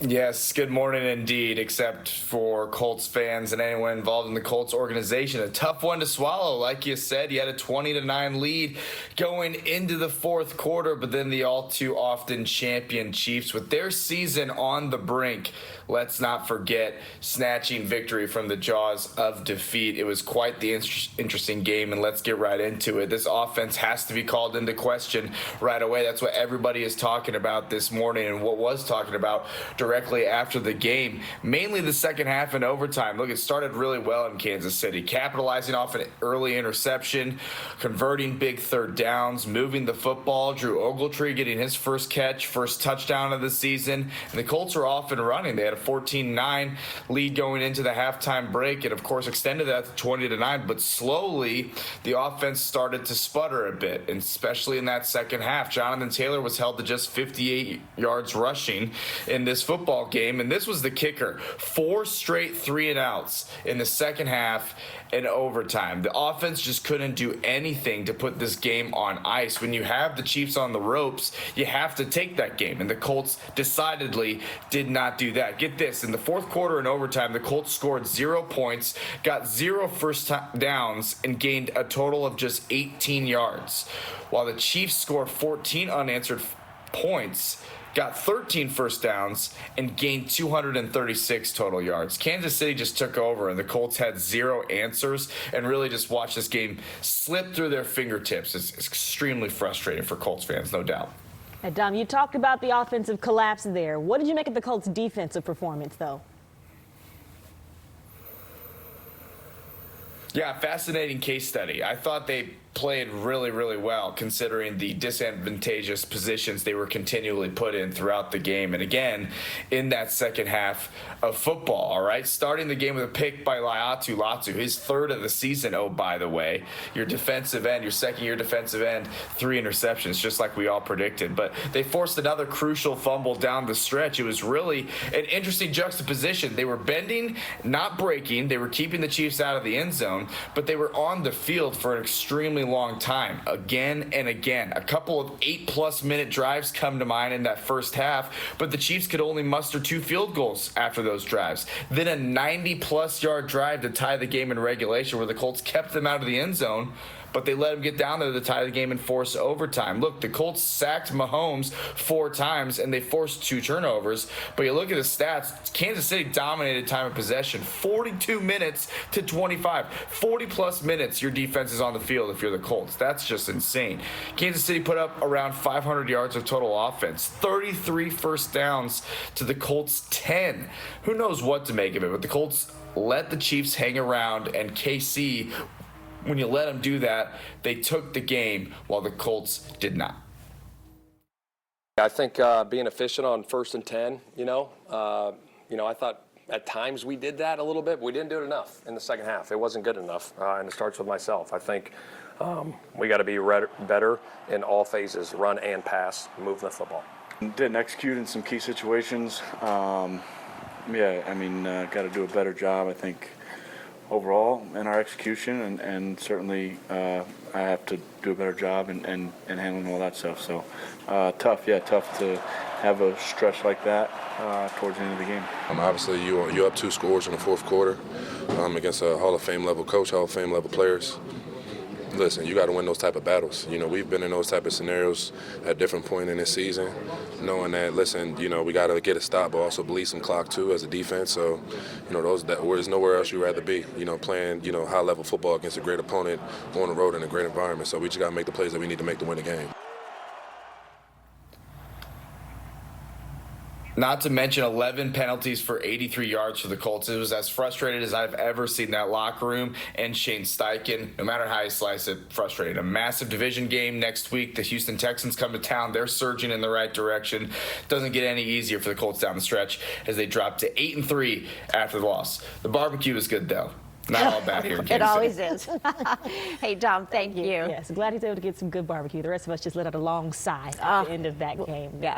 Yes, good morning indeed, except for Colts fans and anyone involved in the Colts organization. A tough one to swallow. Like you said, you had a 20-9 lead going into the fourth quarter, but then the all too often champion Chiefs with their season on the brink. Let's not forget snatching victory from the jaws of defeat. It was quite the interesting game, and let's get right into it. This offense has to be called into question right away. That's what everybody is talking about this morning and what was talking about directly after the game, mainly the second half and overtime. Look, it started really well in Kansas City, capitalizing off an early interception, converting big third downs, moving the football. Drew Ogletree getting his first catch, first touchdown of the season, and the Colts were off and running. They had a 14-9 lead going into the halftime break, and of course extended that to 20-9. But slowly, the offense started to sputter a bit, and especially in that second half. Jonathan Taylor was held to just 58 yards rushing in this football game, and this was the kicker. 4 straight 3-and-outs in the second half and overtime. The offense just couldn't do anything to put this game on ice. When you have the Chiefs on the ropes, you have to take that game, and the Colts decidedly did not do that. Get this, in the fourth quarter and overtime, the Colts scored 0 points, got 0 first downs, and gained a total of just 18 yards, while the Chiefs scored 14 unanswered points, got 13 first downs, and gained 236 total yards. Kansas City just took over, and the Colts had 0 answers and really just watched this game slip through their fingertips. It's extremely frustrating for Colts fans, no doubt. Hey, Dom, you talked about the offensive collapse there. What did you make of the Colts' defensive performance, though? Yeah, fascinating case study. I thought they played really, really well considering the disadvantageous positions they were continually put in throughout the game. And again, in that second half of football, all right? Starting the game with a pick by Latu, his third of the season, oh, by the way. Your defensive end, your second-year defensive end, 3 interceptions, just like we all predicted. But they forced another crucial fumble down the stretch. It was really an interesting juxtaposition. They were bending, not breaking. They were keeping the Chiefs out of the end zone, but they were on the field for an extremely long time, again and again. A couple of 8+ minute drives come to mind in that first half, but the Chiefs could only muster 2 field goals after those drives. Then a 90+ yard drive to tie the game in regulation where the Colts kept them out of the end zone, but they let him get down there to tie the game and force overtime. Look, the Colts sacked Mahomes 4 times, and they forced 2 turnovers. But you look at the stats, Kansas City dominated time of possession, 42 minutes to 25. 40+ minutes your defense is on the field if you're the Colts. That's just insane. Kansas City put up around 500 yards of total offense, 33 first downs to the Colts 10. Who knows what to make of it, but the Colts let the Chiefs hang around, and KC, when you let them do that, they took the game while the Colts did not. I think being efficient on 1st and 10, I thought at times we did that a little bit, but we didn't do it enough in the second half. It wasn't good enough, and it starts with myself. I think we got to be better in all phases, run and pass, moving the football. Didn't execute in some key situations. Got to do a better job, I think, overall in our execution, and certainly I have to do a better job in handling all that stuff. So tough to have a stretch like that towards the end of the game. Obviously, you're up 2 scores in the fourth quarter against a Hall of Fame level coach, Hall of Fame level players. Listen, you got to win those type of battles. We've been in those type of scenarios at different points in this season, knowing that, listen, we got to get a stop, but also bleed some clock too as a defense. So, there's nowhere else you'd rather be, playing, high-level football against a great opponent on the road in a great environment. So we just got to make the plays that we need to make to win the game. Not to mention 11 penalties for 83 yards for the Colts. It was as frustrated as I've ever seen that locker room, and Shane Steichen, no matter how you slice it, frustrated. A massive division game next week. The Houston Texans come to town. They're surging in the right direction. Doesn't get any easier for the Colts down the stretch as they drop to 8-3 after the loss. The barbecue is good, though. Not all bad here in Kansas City. It always is. Hey, Dom, thank you. Yes, glad he's able to get some good barbecue. The rest of us just let out a long sigh at the end of that game. Yeah.